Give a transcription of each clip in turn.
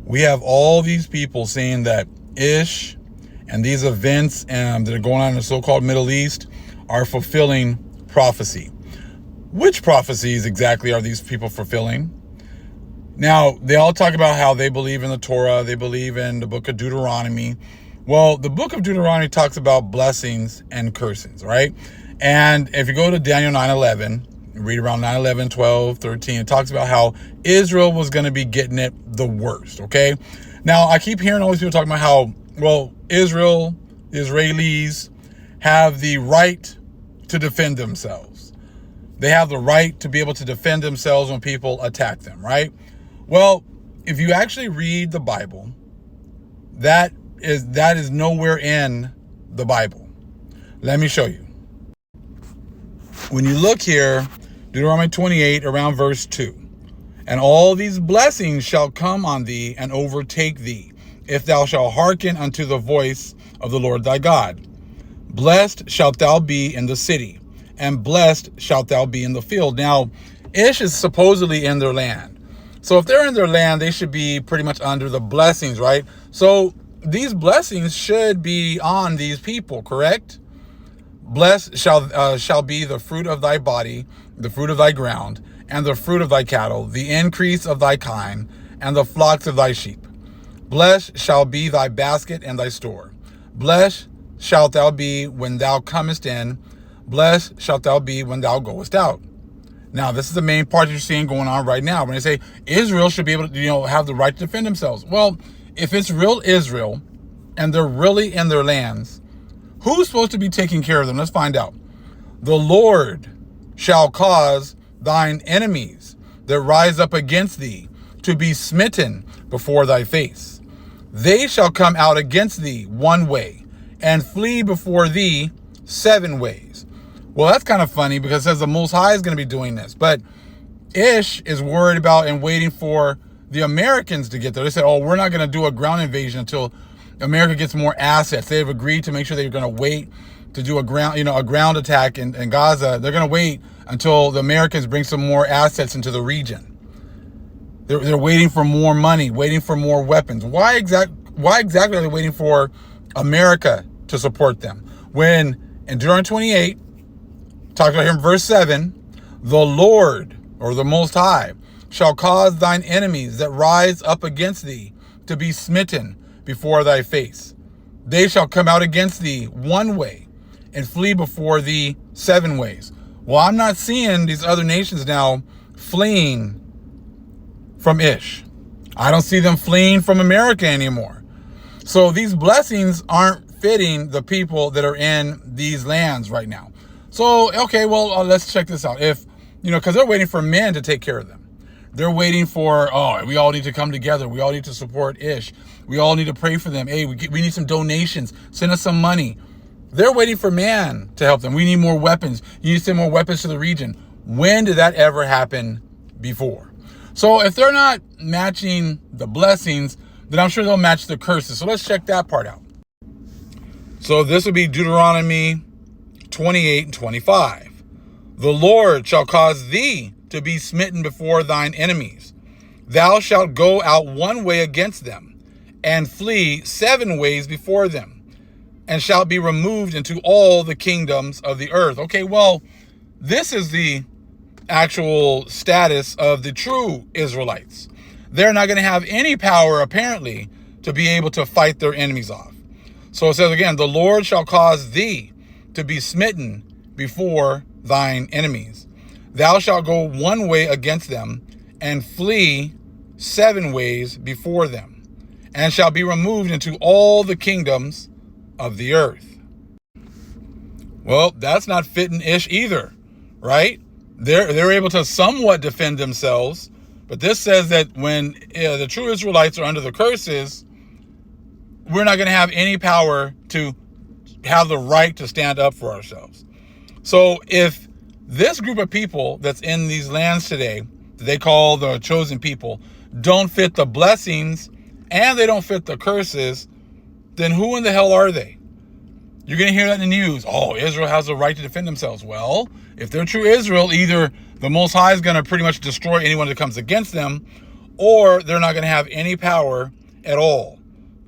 We have all these people saying that Ish and these events that are going on in the so-called Middle East are fulfilling prophecy. Which prophecies exactly are these people fulfilling? Now, they all talk about how they believe in the Torah, they believe in the book of Deuteronomy. Well, the book of Deuteronomy talks about blessings and cursings, right? And if you go to Daniel 9:11, read around 9:11, 12, 13, it talks about how Israel was going to be getting it the worst, okay? Now, I keep hearing all these people talking about how, well, Israel, the Israelis, have the right to defend themselves. They have the right to be able to defend themselves when people attack them, right? Well, if you actually read the Bible, that is nowhere in the Bible. Let me show you. When you look here, Deuteronomy 28, around verse 2. And all these blessings shall come on thee and overtake thee, if thou shalt hearken unto the voice of the Lord thy God. Blessed shalt thou be in the city, and blessed shalt thou be in the field. Now, Ish is supposedly in their land. So if they're in their land, they should be pretty much under the blessings, right? So these blessings should be on these people, correct? Blessed shall be the fruit of thy body, the fruit of thy ground, and the fruit of thy cattle, the increase of thy kine, and the flocks of thy sheep. Blessed shall be thy basket and thy store. Blessed shalt thou be when thou comest in. Blessed shalt thou be when thou goest out. Now, this is the main part you're seeing going on right now. When they say Israel should be able to, have the right to defend themselves. Well, if it's real Israel and they're really in their lands, who's supposed to be taking care of them? Let's find out. The Lord shall cause thine enemies that rise up against thee to be smitten before thy face. They shall come out against thee one way and flee before thee 7 ways. Well, that's kind of funny because it says the Most High is going to be doing this. But Ish is worried about and waiting for the Americans to get there. They said, oh, we're not going to do a ground invasion until America gets more assets. They've agreed to make sure they're going to wait to do a ground attack in Gaza. They're going to wait until the Americans bring some more assets into the region. They're waiting for more money, waiting for more weapons. Why exactly are they waiting for America to support them? When in Deuteronomy 28, talks about here in verse 7, the Lord, or the Most High, shall cause thine enemies that rise up against thee to be smitten before thy face. They shall come out against thee one way and flee before thee 7 ways. Well, I'm not seeing these other nations now fleeing from Ish. I don't see them fleeing from America anymore. So these blessings aren't fitting the people that are in these lands right now. So, okay, well, let's check this out. If, because they're waiting for men to take care of them. They're waiting for, we all need to come together. We all need to support Ish. We all need to pray for them. Hey, we need some donations. Send us some money. They're waiting for man to help them. We need more weapons. You need to send more weapons to the region. When did that ever happen before? So if they're not matching the blessings, then I'm sure they'll match the curses. So let's check that part out. So this would be Deuteronomy 28 and 25. The Lord shall cause thee to be smitten before thine enemies. Thou shalt go out one way against them, and flee 7 ways before them, and shalt be removed into all the kingdoms of the earth. Okay, well, this is the actual status of the true Israelites. They're not going to have any power, apparently, to be able to fight their enemies off. So it says again, the Lord shall cause thee to be smitten before thine enemies. Thou shalt go one way against them, and flee 7 ways before them, and shall be removed into all the kingdoms of the earth. Well, that's not fitting Ish either, right? They're able to somewhat defend themselves, but this says that when the true Israelites are under the curses, we're not going to have any power to have the right to stand up for ourselves. So if this group of people that's in these lands today, that they call the chosen people, don't fit the blessings and they don't fit the curses, then who in the hell are they? You're going to hear that in the news. Oh, Israel has the right to defend themselves. Well, if they're true Israel, either the Most High is going to pretty much destroy anyone that comes against them, or they're not going to have any power at all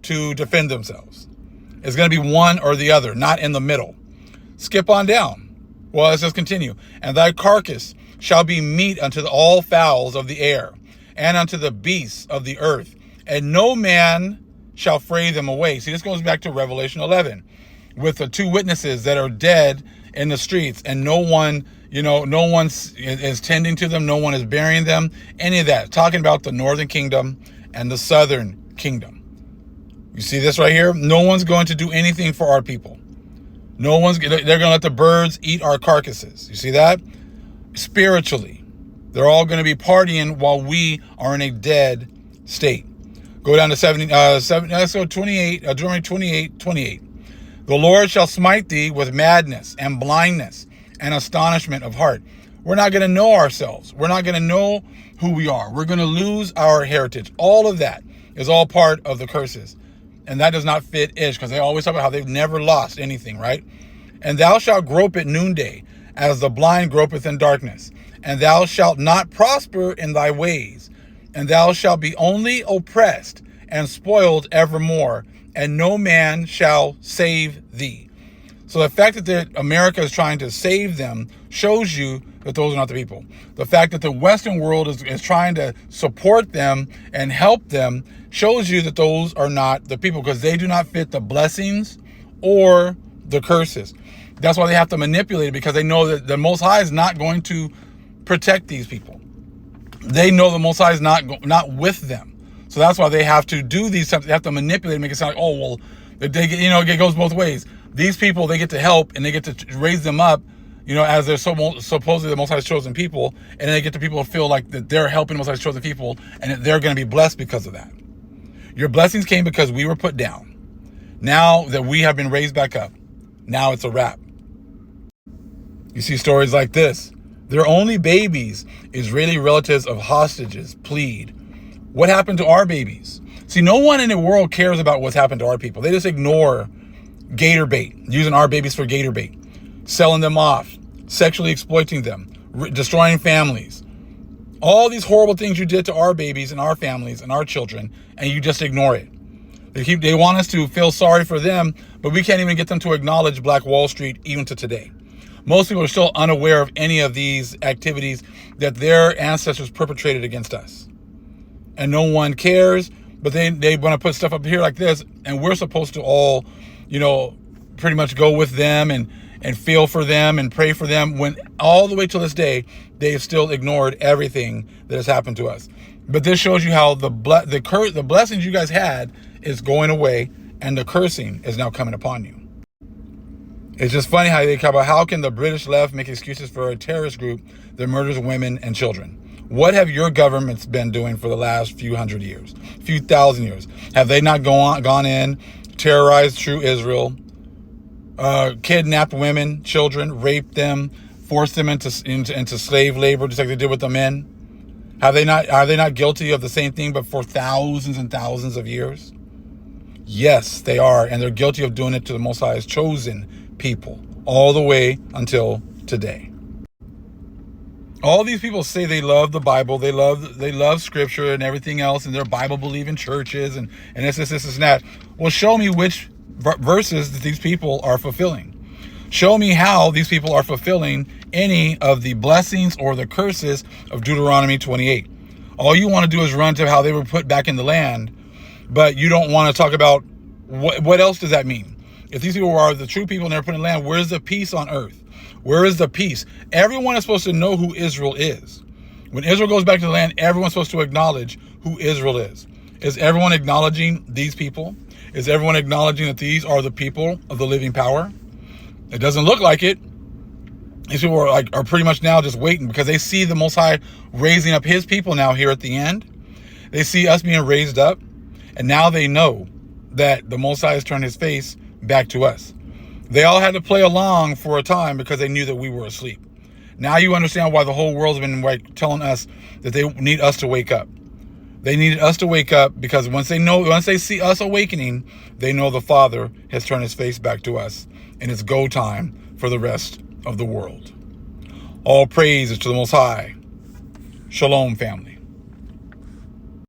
to defend themselves. It's going to be one or the other, not in the middle. Skip on down. Well, let's just continue. And thy carcass shall be meat unto all fowls of the air, and unto the beasts of the earth, and no man shall fray them away. See, this goes back to Revelation 11, with the two witnesses that are dead in the streets, and no one is tending to them, no one is burying them, any of that. Talking about the northern kingdom and the southern kingdom. You see this right here? No one's going to do anything for our people. They're going to let the birds eat our carcasses. You see that? Spiritually, they're all going to be partying while we are in a dead state. Go down to 28, Deuteronomy 28:28. The Lord shall smite thee with madness and blindness and astonishment of heart. We're not going to know ourselves. We're not going to know who we are. We're going to lose our heritage. All of that is all part of the curses. And that does not fit Ish, because they always talk about how they've never lost anything, right? And thou shalt grope at noonday, as the blind gropeth in darkness. And thou shalt not prosper in thy ways. And thou shalt be only oppressed and spoiled evermore, and no man shall save thee. So the fact that America is trying to save them shows you that those are not the people. The fact that the Western world is trying to support them and help them shows you that those are not the people, because they do not fit the blessings or the curses. That's why they have to manipulate it, because they know that the Most High is not going to protect these people. They know the Most High is not with them. So that's why they have to do these stuff. They have to manipulate and make it sound like, oh, well, they get, it goes both ways. These people, they get to help and they get to raise them up, as they're supposedly the Most High's chosen people, and then they get the people to feel like that they're helping the Most High's chosen people, and that they're going to be blessed because of that. Your blessings came because we were put down. Now that we have been raised back up, now it's a wrap. You see stories like this. Their only babies, Israeli relatives of hostages, plead. What happened to our babies? See, no one in the world cares about what's happened to our people. They just ignore gator bait, using our babies for gator bait, selling them off, sexually exploiting them, destroying families. All these horrible things you did to our babies and our families and our children, and you just ignore it. They want us to feel sorry for them, but we can't even get them to acknowledge Black Wall Street even to today. Most people are still unaware of any of these activities that their ancestors perpetrated against us. And no one cares, but they want to put stuff up here like this, and we're supposed to all, pretty much go with them and feel for them and pray for them, when all the way to this day, they've still ignored everything that has happened to us. But this shows you how the blessings you guys had is going away, and the cursing is now coming upon you. It's just funny how they talk about how can the British left make excuses for a terrorist group that murders women and children. What have your governments been doing for the last few hundred years, few thousand years? Have they not gone in, terrorized true Israel, kidnapped women, children, raped them, forced them into slave labor, just like they did with the men? Are they not guilty of the same thing, but for thousands and thousands of years? Yes, they are, and they're guilty of doing it to the Most High's chosen people, all the way until today. All these people say they love the Bible, they love Scripture and everything else, and they're Bible-believing churches, and this, and that. Well, show me which verses that these people are fulfilling. Show me how these people are fulfilling any of the blessings or the curses of Deuteronomy 28. All you want to do is run to how they were put back in the land, but you don't want to talk about what else does that mean? If these people are the true people and they're put in the land, where's the peace on earth? Where is the peace? Everyone is supposed to know who Israel is. When Israel goes back to the land, everyone's supposed to acknowledge who Israel is. Is everyone acknowledging these people? Is everyone acknowledging that these are the people of the living power? It doesn't look like it. These people are pretty much now just waiting, because they see the Most High raising up his people now here at the end. They see us being raised up, and now they know that the Most High has turned his face back to us. They all had to play along for a time because they knew that we were asleep. Now you understand why the whole world's been telling us that they need us to wake up. They needed us to wake up, because once they see us awakening, they know the Father has turned his face back to us, and it's go time for the rest of the world. All praise is to the Most High. Shalom, family.